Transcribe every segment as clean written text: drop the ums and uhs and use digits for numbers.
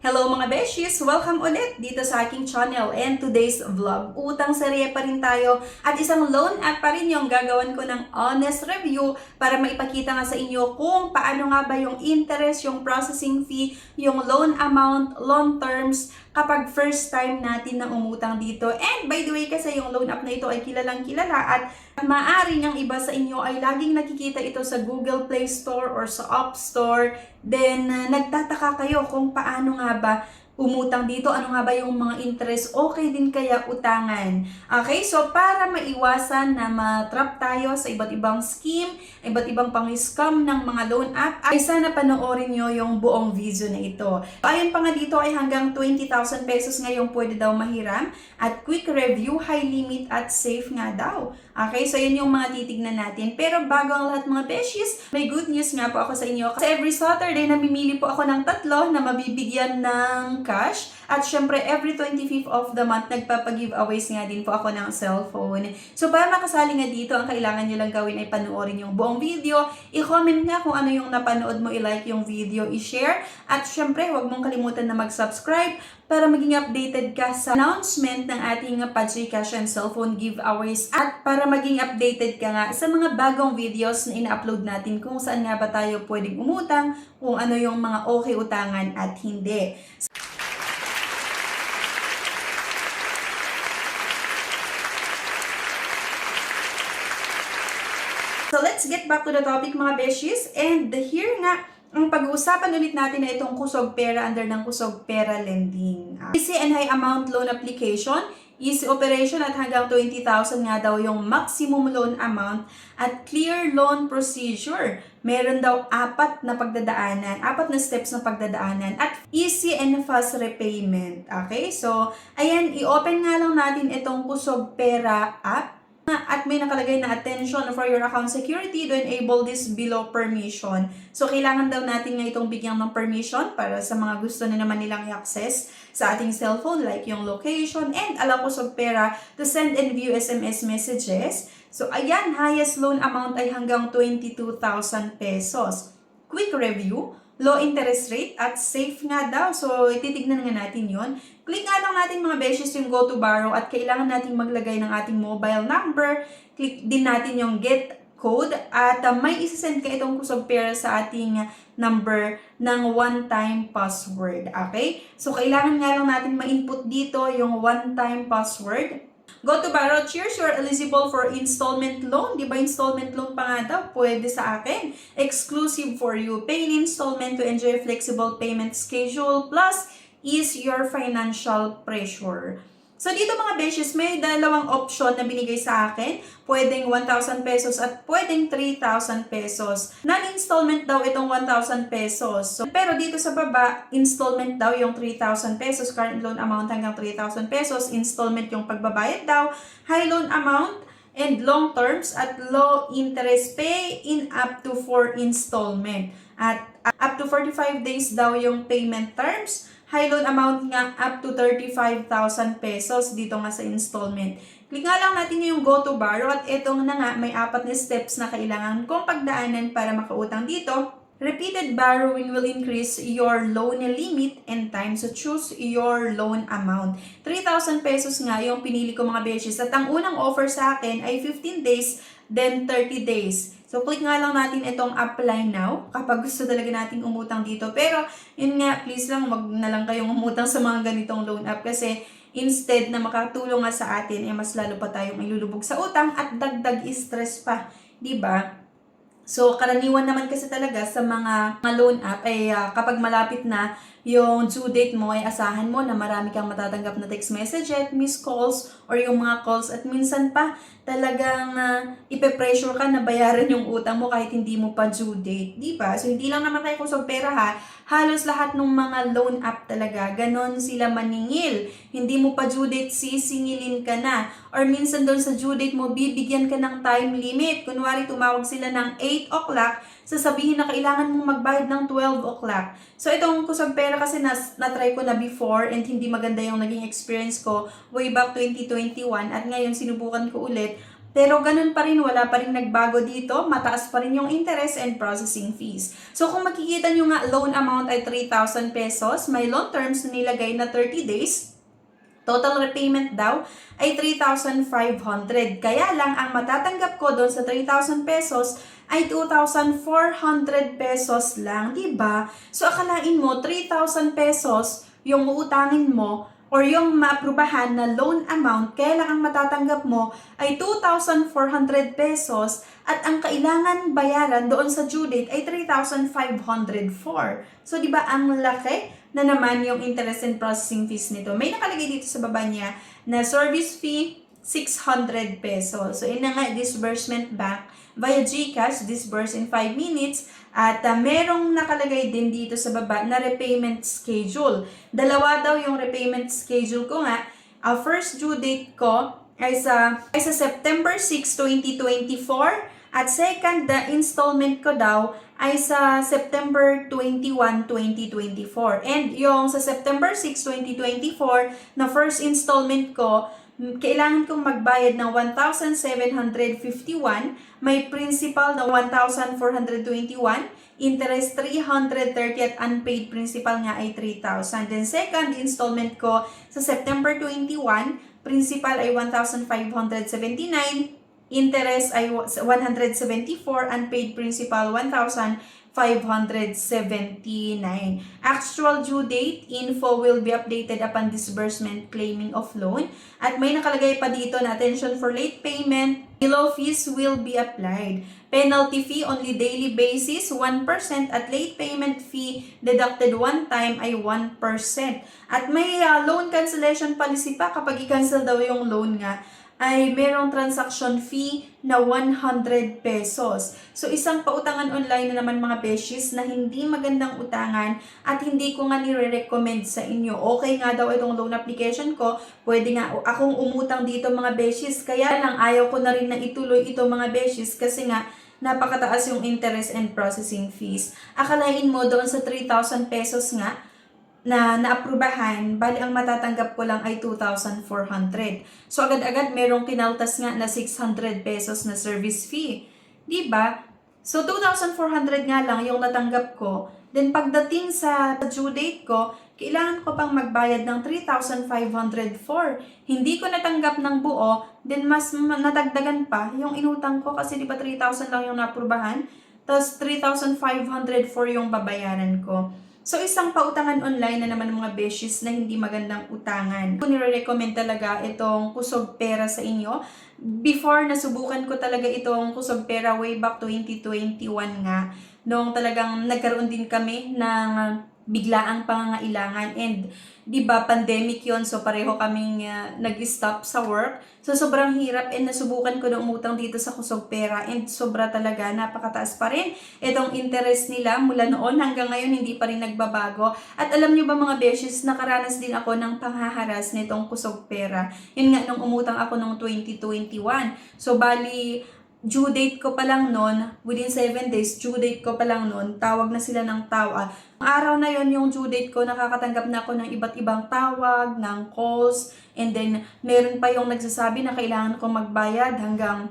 Hello mga beshies! Welcome ulit dito sa aking channel and today's vlog. Utang serye pa rin tayo at isang loan app pa rin yung gagawan ko ng honest review para maipakita nga sa inyo kung paano nga ba yung interest, yung processing fee, yung loan amount, loan terms kapag first time natin na umutang dito. And by the way kasi yung loan app na ito ay kilalang kilala at maaari niyang iba sa inyo ay laging nakikita ito sa Google Play Store or sa App Store. Then, nagtataka kayo kung paano nga ba umutang dito, ano nga ba yung mga interest, okay din kaya utangan. Okay, so para maiwasan na matrap tayo sa iba't ibang scheme, iba't ibang pang-scam ng mga loan app, ay sana panoorin nyo yung buong video na ito. Ayon pa nga dito ay hanggang 20,000 pesos ngayong pwede daw mahiram at quick review, high limit at safe nga daw. Okay, so yun yung mga titignan natin. Pero bago ang lahat mga beshies, may good news nga po ako sa inyo. Kasi every Saturday, namimili po ako ng tatlo na mabibigyan ng cash. At syempre, every 25th of the month, nagpapag-giveaways nga din po ako ng cellphone. So para makasali nga dito, ang kailangan nyo lang gawin ay panoorin yung buong video. I-comment nga kung ano yung napanood mo, i-like yung video, i-share. At syempre, huwag mong kalimutan na mag-subscribe para maging updated ka sa announcement ng ating Padjay Cash and Cellphone giveaways at para maging updated ka nga sa mga bagong videos na ina-upload natin kung saan nga ba tayo pwedeng umutang, kung ano yung mga okay utangan at hindi. So let's get back to the topic mga beshies, and here nga ang pag-uusapan ulit natin na itong Kusog Pera under ng Kusog Pera Lending. Easy and high amount loan application, easy operation at hanggang 20,000 nga daw yung maximum loan amount at clear loan procedure. Meron daw apat na steps na pagdadaanan at easy and fast repayment. Okay, so ayan, i-open nga lang natin itong Kusog Pera app. At may nakalagay na attention for your account security to enable this below permission. So, kailangan daw natin nga itong bigyan ng permission para sa mga gusto na naman nilang i-access sa ating cellphone like yung location and allow Kusog Pera to send and view SMS messages. So, ayan, highest loan amount ay hanggang 22,000 pesos. Quick review, low interest rate at safe nga daw. So, ititignan nga natin yon. Click nga lang natin mga beshes yung go to borrow at kailangan natin maglagay ng ating mobile number. Click din natin yung get code at may isasend ka itong Kusog Pera sa ating number ng one-time password. Okay? So, kailangan nga lang natin ma-input dito yung one-time password. Go to borrow, cheers, you're eligible for installment loan. Di ba installment loan pa nga daw? Pwede sa akin. Exclusive for you. Pay in installment to enjoy flexible payment schedule plus ease your financial pressure. So dito mga beshes, may dalawang option na binigay sa akin. Pwedeng 1,000 pesos at pwedeng 3,000 pesos. Non-installment daw itong 1,000 pesos. So, pero dito sa baba, installment daw yung 3,000 pesos. Current loan amount hanggang 3,000 pesos. Installment yung pagbabayad daw. High loan amount and long terms at low interest, pay in up to 4 installment. At up to 45 days daw yung payment terms. High loan amount nga up to 35,000 pesos dito nga sa installment. Click nga lang natin yung go to borrow at itong na nga may apat na steps na kailangan kong pagdaanan para makautang dito. Repeated borrowing will increase your loan limit and time, so choose your loan amount. 3,000 pesos nga yung pinili ko mga beshes at ang unang offer sa akin ay 15 days, then 30 days. So, click nga lang natin itong apply now kapag gusto talaga natin umutang dito. Pero, yun nga, please lang, wag na lang kayong umutang sa mga ganitong loan app kasi instead na makatulong nga sa atin, mas lalo pa tayong ilulubog sa utang at dagdag stress pa. Diba? So, karaniwan naman kasi talaga sa mga loan app ay kapag malapit na yung due date mo ay asahan mo na marami kang matatanggap na text message at missed calls or yung mga calls at minsan pa talagang ipe-pressure ka na bayaran yung utang mo kahit hindi mo pa due date, di ba? So, hindi lang naman tayo Kusog Pera ha. Halos lahat ng mga loan app talaga, ganon sila maningil. Hindi mo pa due date, sisingilin ka na. Or minsan doon sa due date mo, bibigyan ka ng time limit. Kunwari, tumawag sila ng 8 o'clock, sasabihin na kailangan mong magbayad ng 12 o'clock. So, itong Kusog Pera kasi na-try ko na before and hindi maganda yung naging experience ko way back 2021 at ngayon sinubukan ko ulit. Pero ganun pa rin, wala pa rin nagbago dito, mataas pa rin yung interest and processing fees. So kung makikita nyo nga, loan amount ay 3,000 pesos, may loan terms na nilagay na 30 days, total repayment daw ay 3,500. Kaya lang, ang matatanggap ko doon sa 3,000 pesos ay 2,400 pesos lang, diba? So akalain mo, 3,000 pesos yung uutangin mo or yung maaprubahan na loan amount, kaya lang ang matatanggap mo ay 2,400 pesos at ang kailangan bayaran doon sa due date ay 3,504. So, di ba ang laki na naman yung interest and processing fees nito? May nakalagay dito sa baba niya na service fee 600 pesos. So, yun na nga, disbursement bank via GCash, disburse in 5 minutes. At merong nakalagay din dito sa baba na repayment schedule. Dalawa daw yung repayment schedule ko nga. First due date ko ay sa September 6, 2024. At second installment ko daw ay sa September 21, 2024. And yung sa September 6, 2024 na first installment ko, kailangan kong magbayad ng 1,751, may principal na 1,421, interest 330 at unpaid principal nga ay 3,000. Then second installment ko sa September 21, principal ay 1,579, interest ay 174, unpaid principal 1,579. Actual due date info will be updated upon disbursement claiming of loan. At may nakalagay pa dito na attention for late payment, below fees will be applied. Penalty fee only daily basis 1% at late payment fee deducted one time ay 1%. At may loan cancellation policy pa kapag i-cancel daw yung loan nga ay merong transaction fee na 100 pesos. So, isang pautangan online na naman mga beshies na hindi magandang utangan at hindi ko nga nire-recommend sa inyo. Okay nga daw itong loan application ko, pwede nga akong umutang dito mga beshies, kaya lang ayaw ko na rin na ituloy ito mga beshies kasi nga napakataas yung interest and processing fees. Akalain mo doon sa 3,000 pesos nga, na naaprubahan, bali ang matatanggap ko lang ay 2,400. So, agad-agad merong kinaltas nga na 600 pesos na service fee. Diba? So, 2,400 nga lang yung natanggap ko. Then, pagdating sa due date ko, kailangan ko pang magbayad ng 3,504. Hindi ko natanggap ng buo, then mas natagdagan pa yung inutang ko kasi diba 3,000 lang yung naaprubahan, tapos 3,504 yung babayaran ko. So, isang pautangan online na naman mga beshies na hindi magandang utangan. Nire-recommend talaga itong Kusog Pera sa inyo. Before, nasubukan ko talaga itong Kusog Pera way back 2021 nga. Noong talagang nagkaroon din kami ng biglaang pangangailangan. And, di ba, pandemic yon, so pareho kaming nag-stop sa work. So, sobrang hirap and nasubukan ko na umutang dito sa Kusog Pera and sobra talaga, napakataas pa rin. Itong interest nila mula noon hanggang ngayon hindi pa rin nagbabago. At alam nyo ba mga beshes, nakaranas din ako ng panghaharas nitong Kusog Pera. Yun nga, nung umutang ako noong 2021. So, bali, due date ko pa lang noon, within 7 days, due date ko pa lang noon, tawag na sila ng tawag. Ang araw na yon yung due date ko, nakakatanggap na ako ng iba't ibang tawag, ng calls, and then meron pa yung nagsasabi na kailangan ko magbayad hanggang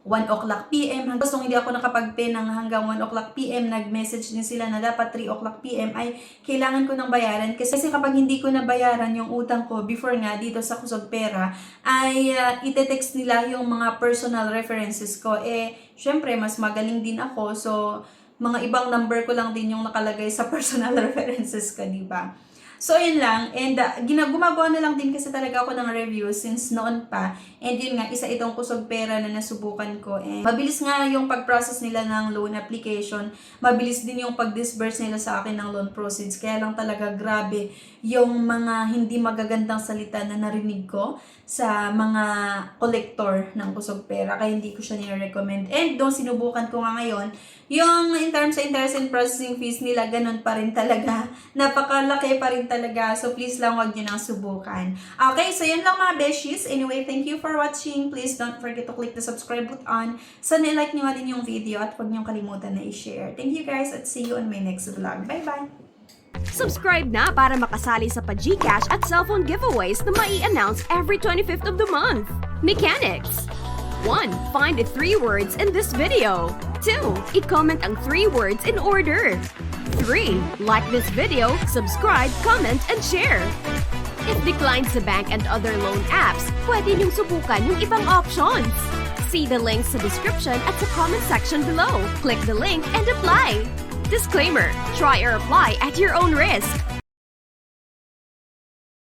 1 o'clock PM. Gusto hindi ako nakapag-pay ng hanggang 1 o'clock PM, nag-message din sila na dapat 3 o'clock PM ay kailangan ko ng bayaran. Kasi kapag hindi ko nabayaran yung utang ko before nga dito sa Kusog Pera, ay ite-text nila yung mga personal references ko. Syempre, mas magaling din ako. So, mga ibang number ko lang din yung nakalagay sa personal references ko, diba? So, yun lang. And gumagawa na lang din kasi talaga ako ng review since noon pa. And yun nga, isa itong Kusog Pera na nasubukan ko. And mabilis nga yung pag-process nila ng loan application. Mabilis din yung pag-disburse nila sa akin ng loan proceeds. Kaya lang talaga grabe yung mga hindi magagandang salita na narinig ko sa mga collector ng Kusog Pera. Kaya hindi ko siya nire-recommend. And doon sinubukan ko nga ngayon, yung in terms sa interest and processing fees nila, ganun pa rin talaga. Napakalaki pa rin talaga. So, please lang wag nyo nang subukan. Okay, so yun lang mga beshies. Anyway, thank you for watching. Please don't forget to click the subscribe button. Sana i-like nyo nga din yung video at huwag nyo kalimutan na i-share. Thank you guys at see you on my next vlog. Bye-bye! Subscribe na para makasali sa pa-GCash at cellphone giveaways na mai-announce every 25th of the month. Mechanics! 1. Find the 3 words in this video. 2. I-comment ang 3 words in order. 3. Like this video, subscribe, comment, and share. If declined sa bank and other loan apps, pwede niyong subukan yung ibang options. See the links sa description at sa comment section below. Click the link and apply. Disclaimer: try or apply at your own risk.